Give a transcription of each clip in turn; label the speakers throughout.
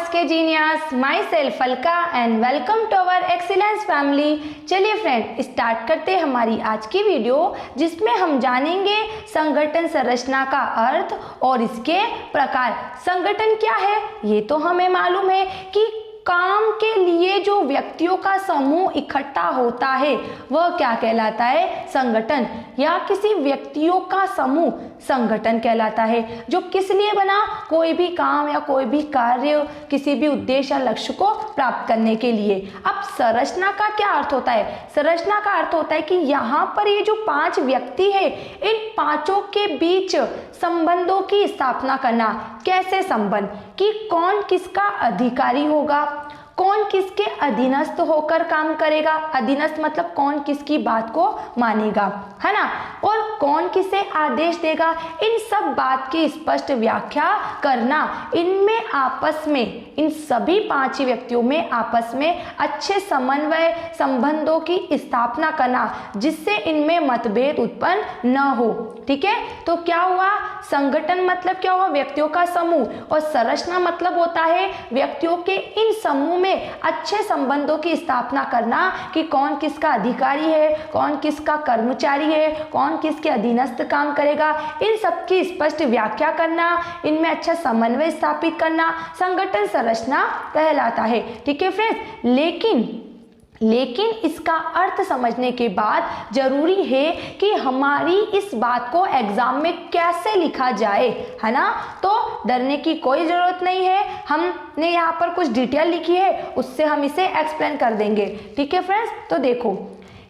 Speaker 1: के genius, myself Alka and welcome to our Excellence family. चलिए friend, start करते हैं हमारी आज की वीडियो, जिसमें हम जानेंगे संगठन संरचना का अर्थ और इसके प्रकार। संगठन क्या है ये तो हमें मालूम है कि काम के लिए जो व्यक्तियों का समूह इकट्ठा होता है वह क्या कहलाता है? संगठन। या किसी व्यक्तियों का समूह संगठन कहलाता है, जो किस लिए बना? कोई भी काम या कोई भी कार्य, किसी भी उद्देश्य या लक्ष्य को प्राप्त करने के लिए। अब संरचना का क्या अर्थ होता है? संरचना का अर्थ होता है कि यहाँ पर ये जो 5 व्यक्ति है, इन पांचों के बीच संबंधों की स्थापना करना। कैसे संबंध? कि कौन किसका अधिकारी होगा, कौन किसके अधीनस्थ होकर काम करेगा। अधीनस्थ मतलब कौन किसकी बात को मानेगा, है ना, और कौन किसे आदेश देगा। इन सब बात की स्पष्ट व्याख्या करना। इनमें आपस में, इन सभी 5 व्यक्तियों में आपस में अच्छे समन्वय संबंधों की स्थापना करना, जिससे इनमें मतभेद उत्पन्न न हो। ठीक है, तो क्या हुआ? संगठन मतलब क्या हुआ? व्यक्तियों का समूह। और संरचना मतलब होता है व्यक्तियों के इन समूह में अच्छे संबंधों की स्थापना करना, कि कौन किसका अधिकारी है, कौन किसका कर्मचारी है, कौन किसके अधीनस्थ काम करेगा। इन सब की स्पष्ट व्याख्या करना, इनमें अच्छा समन्वय स्थापित करना संगठन संरचना कहलाता है। ठीक है फ्रेंड्स, लेकिन इसका अर्थ समझने के बाद जरूरी है कि हमारी इस बात को एग्जाम में कैसे लिखा जाए, है ना। तो डरने की कोई ज़रूरत नहीं है, हमने यहाँ पर कुछ डिटेल लिखी है, उससे हम इसे एक्सप्लेन कर देंगे। ठीक है फ्रेंड्स, तो देखो,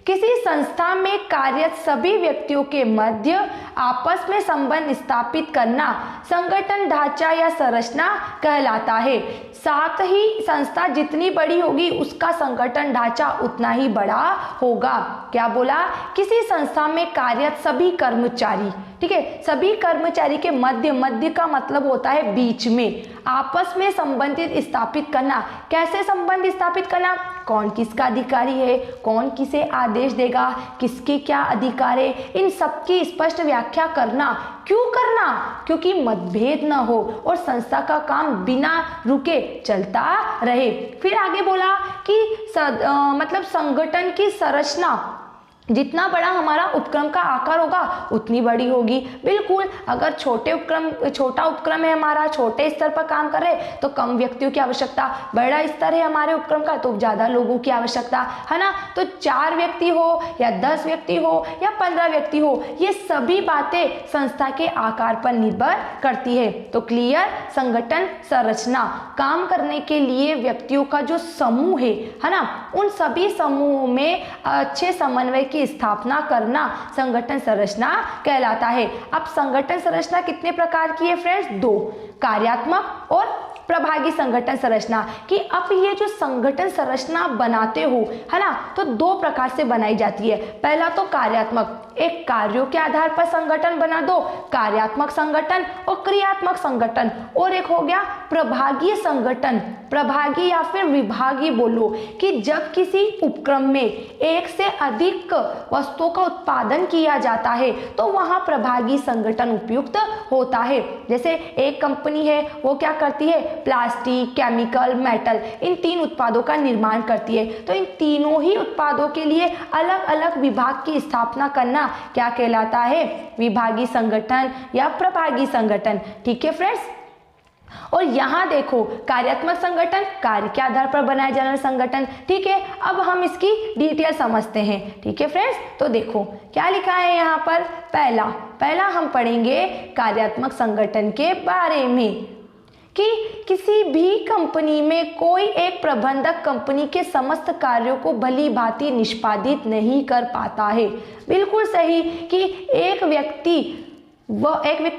Speaker 1: किसी संस्था में कार्यरत सभी व्यक्तियों के मध्य आपस में संबंध स्थापित करना संगठन ढांचा या संरचना कहलाता है। साथ ही संस्था जितनी बड़ी होगी उसका संगठन ढांचा उतना ही बड़ा होगा। क्या बोला? किसी संस्था में कार्यरत सभी कर्मचारी, ठीक है, सभी कर्मचारी के मध्य का मतलब होता है बीच में, आपस में संबंधित स्थापित करना। कैसे संबंध स्थापित करना? कौन किसका अधिकारी है, कौन किसे आदेश देगा, किसके क्या अधिकार है, इन सब की स्पष्ट व्याख्या करना। क्यों करना? क्योंकि मतभेद न हो और संस्था का काम बिना रुके चलता रहे। फिर आगे बोला कि मतलब संगठन की संरचना, जितना बड़ा हमारा उपक्रम का आकार होगा उतनी बड़ी होगी। बिल्कुल, अगर छोटा उपक्रम है हमारा, छोटे स्तर पर काम कर रहे तो कम व्यक्तियों की आवश्यकता, बड़ा स्तर है हमारे उपक्रम का तो ज़्यादा लोगों की आवश्यकता, है ना। तो 4 व्यक्ति हो या 10 व्यक्ति हो या 15 व्यक्ति हो, ये सभी बातें संस्था के आकार पर निर्भर करती है। तो क्लियर, संगठन संरचना काम करने के लिए व्यक्तियों का जो समूह है ना, उन सभी समूहों में अच्छे समन्वय की स्थापना करना संगठन संरचना कहलाता है। अब संगठन संरचना कितने प्रकार की है फ्रेंड्स? 2, कार्यात्मक और प्रभागी संगठन संरचना। कि अब ये जो संगठन संरचना बनाते हो, है ना, तो 2 प्रकार से बनाई जाती है। पहला तो कार्यात्मक, एक कार्यों के आधार पर संगठन बना दो, कार्यात्मक संगठन और क्रियात्मक संगठन। और एक हो गया प्रभागीय संगठन, प्रभागी या फिर विभागीय बोलो, कि जब किसी उपक्रम में एक से अधिक वस्तुओं का उत्पादन किया जाता है तो वहां प्रभागी संगठन उपयुक्त होता है। जैसे एक कंपनी है, वो क्या करती है? प्लास्टिक, केमिकल, मेटल, इन 3 उत्पादों का निर्माण करती है। तो इन तीनों ही उत्पादों के लिए अलग अलग विभाग की स्थापना करना क्या कहलाता है? विभागीय संगठन या प्रभागी संगठन। ठीक है फ्रेंड्स, और यहाँ देखो, कार्यात्मक संगठन, कार्य के आधार पर बनाया जाने वाला संगठन। ठीक है, अब हम इसकी डिटेल समझते हैं। ठीक है फ्रेंड्स, तो देखो क्या लिखा है यहाँ पर। पहला हम पढ़ेंगे कार्यात्मक संगठन के बारे में, कि किसी भी कंपनी में कोई एक प्रबंधक कंपनी के समस्त कार्यों को भली भांति निष्पादित नहीं कर पाता है। बिल्कुल सही, कि एक व्यक्ति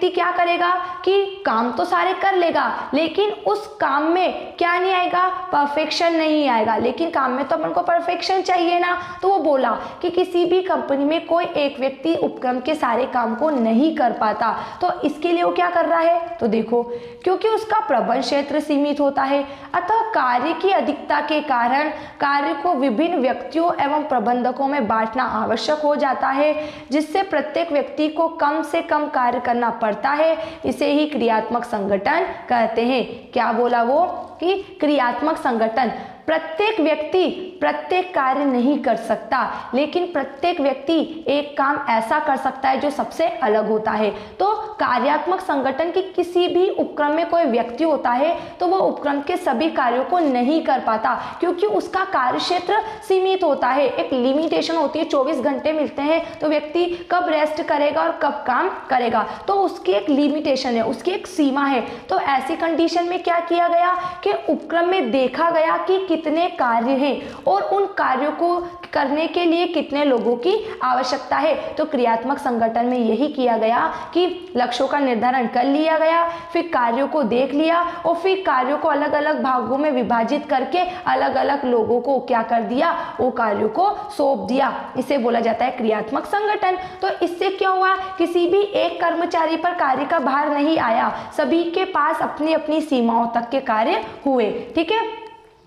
Speaker 1: क्या करेगा कि काम तो सारे कर लेगा, लेकिन उस काम में क्या नहीं आएगा? परफेक्शन नहीं आएगा। लेकिन काम में तो अपन को परफेक्शन चाहिए ना। तो वो बोला कि किसी भी कंपनी में कोई एक व्यक्ति उपक्रम के सारे काम को नहीं कर पाता, तो इसके लिए वो क्या कर रहा है? तो देखो, क्योंकि उसका प्रबंध क्षेत्र सीमित होता है, अतः कार्य की अधिकता के कारण कार्य को विभिन्न व्यक्तियों एवं प्रबंधकों में बांटना आवश्यक हो जाता है, जिससे प्रत्येक व्यक्ति को कम से कम कार्य करना पड़ता है, इसे ही क्रियात्मक संगठन कहते हैं। क्या बोला वो कि क्रियात्मक संगठन, प्रत्येक व्यक्ति प्रत्येक कार्य नहीं कर सकता, लेकिन प्रत्येक व्यक्ति एक काम ऐसा कर सकता है जो सबसे अलग होता है। तो कार्यात्मक संगठन की किसी भी उपक्रम में कोई व्यक्ति होता है तो वह उपक्रम के सभी कार्यों को नहीं कर पाता, क्योंकि उसका कार्य क्षेत्र सीमित होता है, एक लिमिटेशन होती है। 24 घंटे मिलते हैं तो व्यक्ति कब रेस्ट करेगा और कब काम करेगा, तो उसकी एक लिमिटेशन है, उसकी एक सीमा है। तो ऐसी कंडीशन में क्या किया गया कि उपक्रम में देखा गया कि कितने कार्य हैं और उन कार्यों को करने के लिए कितने लोगों की आवश्यकता है। तो क्रियात्मक संगठन में यही किया गया कि लक्ष्यों का निर्धारण कर लिया गया, फिर कार्यों को देख लिया और फिर कार्यों को अलग अलग भागों में विभाजित करके अलग अलग लोगों को क्या कर दिया, वो कार्यों को सौंप दिया। इसे बोला जाता है क्रियात्मक संगठन। तो इससे क्या हुआ, किसी भी एक कर्मचारी पर कार्य का भार नहीं आया, सभी के पास अपनी अपनी सीमाओं तक के कार्य हुए। ठीक है,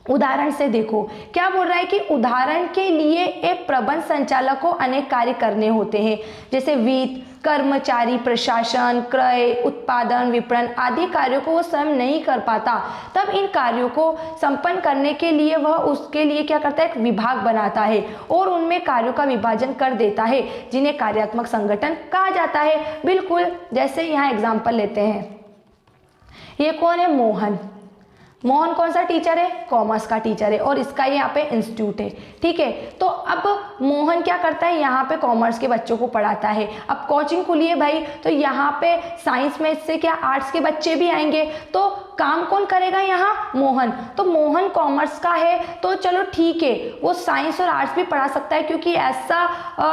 Speaker 1: उदाहरण से देखो क्या बोल रहा है कि उदाहरण के लिए एक प्रबंध संचालक को अनेक कार्य करने होते हैं, जैसे वित्त, कर्मचारी प्रशासन, क्रय, उत्पादन, विपणन आदि कार्यों को वो स्वयं नहीं कर पाता। तब इन कार्यों को संपन्न करने के लिए वह उसके लिए क्या करता है, एक विभाग बनाता है और उनमें कार्यों का विभाजन कर देता है, जिन्हें कार्यात्मक संगठन कहा जाता है। बिल्कुल जैसे यहाँ एग्जाम्पल लेते हैं, ये कौन है, मोहन। मोहन कौन सा टीचर है, कॉमर्स का टीचर है और इसका यहाँ पे इंस्टीट्यूट है। ठीक है, तो अब मोहन क्या करता है, यहाँ पे कॉमर्स के बच्चों को पढ़ाता है। अब कोचिंग खुली है भाई, तो यहाँ पे साइंस में से क्या आर्ट्स के बच्चे भी आएंगे, तो काम कौन करेगा यहाँ, मोहन। तो मोहन कॉमर्स का है तो चलो ठीक है, वो साइंस और आर्ट्स भी पढ़ा सकता है, क्योंकि ऐसा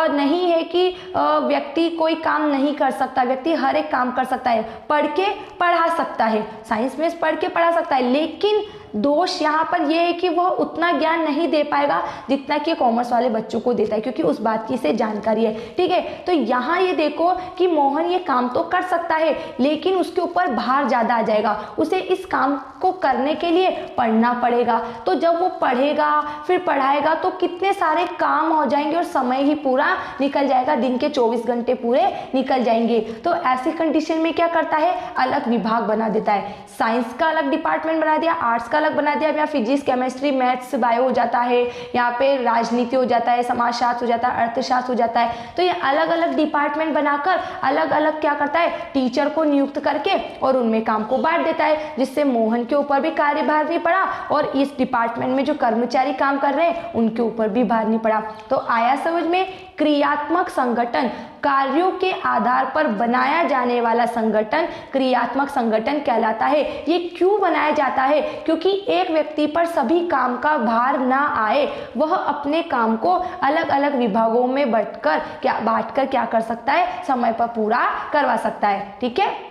Speaker 1: नहीं है कि व्यक्ति कोई काम नहीं कर सकता, व्यक्ति हर एक काम कर सकता है, पढ़ के पढ़ा सकता है, साइंस में पढ़ के पढ़ा सकता है। लेकिन दोष यहाँ पर यह है कि वह उतना ज्ञान नहीं दे पाएगा जितना कि कॉमर्स वाले बच्चों को देता है, क्योंकि उस बात की इसे जानकारी है। ठीक है, तो यहाँ ये देखो कि मोहन ये काम तो कर सकता है, लेकिन उसके ऊपर भार ज़्यादा आ जाएगा, उसे इस काम को करने के लिए पढ़ना पड़ेगा। तो जब वो पढ़ेगा फिर पढ़ाएगा तो कितने सारे काम हो जाएंगे और समय ही पूरा निकल जाएगा, दिन के 24 घंटे पूरे निकल जाएंगे। तो ऐसी कंडीशन में क्या करता है, अलग विभाग बना देता है, साइंस का अलग डिपार्टमेंट बना दिया, आर्ट्स का अलग बना दिया, या फिजिक्स, केमिस्ट्री, मैथ्स, बायो हो जाता है, यहाँ पे राजनीति हो जाता है, समाजशास्त्र हो जाता है, अर्थशास्त्र हो जाता है। तो ये अलग अलग डिपार्टमेंट बनाकर अलग अलग क्या करता है, टीचर को नियुक्त करके और उनमें काम को बांट देता है, जिससे मोहन के ऊपर भी कार्यभार नहीं पड़ा और इस डिपार्टमेंट में जो कर्मचारी काम कर रहे हैं उनके ऊपर भी भार नहीं पड़ा। तो आया समझ में, क्रियात्मक संगठन, कार्यों के आधार पर बनाया जाने वाला संगठन क्रियात्मक संगठन कहलाता है। ये क्यों बनाया जाता है, क्योंकि एक व्यक्ति पर सभी काम का भार ना आए, वह अपने काम को अलग अलग विभागों में बांटकर क्या कर सकता है, समय पर पूरा करवा सकता है। ठीक है,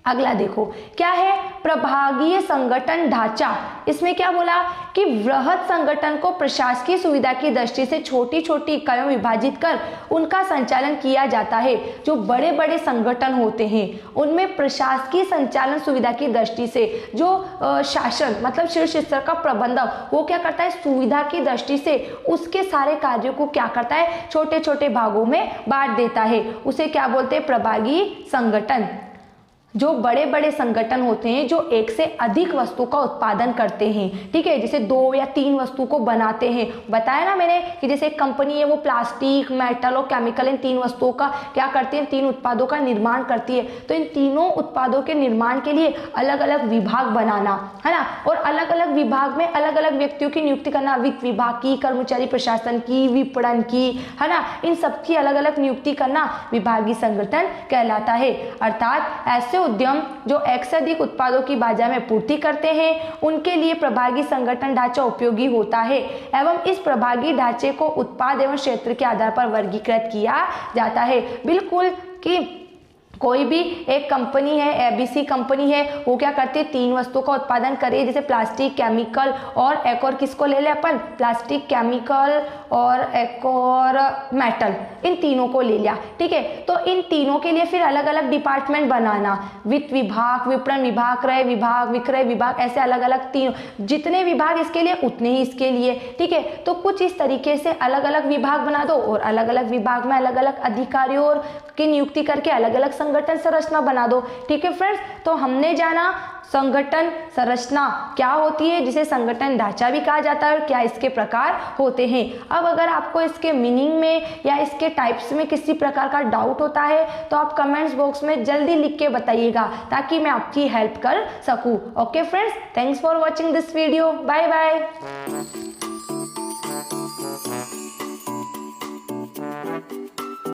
Speaker 1: अगला देखो क्या है, प्रभागीय संगठन ढांचा। इसमें क्या बोला कि वृहद संगठन को प्रशासकीय सुविधा की दृष्टि से छोटी छोटी इकाइयों में विभाजित कर उनका संचालन किया जाता है। जो बड़े बड़े संगठन होते हैं उनमें प्रशासकीय संचालन सुविधा की दृष्टि से जो शासन मतलब शीर्ष स्तर का प्रबंधक वो क्या करता है, सुविधा की दृष्टि से उसके सारे कार्यों को क्या करता है, छोटे छोटे भागों में बांट देता है। उसे क्या बोलते हैं, प्रभागीय संगठन। जो बड़े बड़े संगठन होते हैं जो एक से अधिक वस्तु का उत्पादन करते हैं, ठीक है, जैसे 2 या 3 वस्तु को बनाते हैं। बताया ना मैंने कि जैसे एक कंपनी है वो प्लास्टिक, मेटल और केमिकल इन 3 वस्तुओं का क्या करती है, 3 उत्पादों का निर्माण करती है। तो इन तीनों उत्पादों के निर्माण के लिए अलग अलग विभाग बनाना है ना, और अलग अलग विभाग में अलग अलग व्यक्तियों की नियुक्ति करना, वित्त विभाग की, कर्मचारी प्रशासन की, विपणन की, है ना, इन सबकी अलग अलग नियुक्ति करना विभागीय संगठन कहलाता है। अर्थात ऐसे उद्यम जो एक से अधिक उत्पादों की बाजार में पूर्ति करते हैं उनके लिए प्रभागीय संगठन ढांचा उपयोगी होता है एवं इस प्रभागीय ढांचे को उत्पाद एवं क्षेत्र के आधार पर वर्गीकृत किया जाता है। बिल्कुल कि कोई भी एक कंपनी है, एबीसी कंपनी है, वो क्या करती है, 3 वस्तुओं का उत्पादन करे, जैसे प्लास्टिक, केमिकल और एक और किसको ले ले अपन, प्लास्टिक, केमिकल और एक और मेटल, इन तीनों को ले लिया। ठीक है, तो इन तीनों के लिए फिर अलग अलग डिपार्टमेंट बनाना, वित्त विभाग, विपणन विभाग, क्रय विभाग, विक्रय विभाग, ऐसे अलग अलग 3, जितने विभाग इसके लिए उतने ही इसके लिए। ठीक है, तो कुछ इस तरीके से अलग अलग विभाग बना दो और अलग अलग विभाग में अलग अलग अधिकारियों और की नियुक्ति करके अलग अलग संगठन संरचना बना दो। ठीक है फ्रेंड्स, तो हमने जाना संगठन संरचना क्या होती है, जिसे संगठन ढांचा भी कहा जाता है, और क्या इसके प्रकार होते हैं। अब अगर आपको इसके मीनिंग में या इसके टाइप्स में किसी प्रकार का डाउट होता है तो आप कमेंट्स बॉक्स में जल्दी लिख के बताइएगा ताकि मैं आपकी हेल्प कर सकूं। Okay friends, thanks for watching this video, bye bye.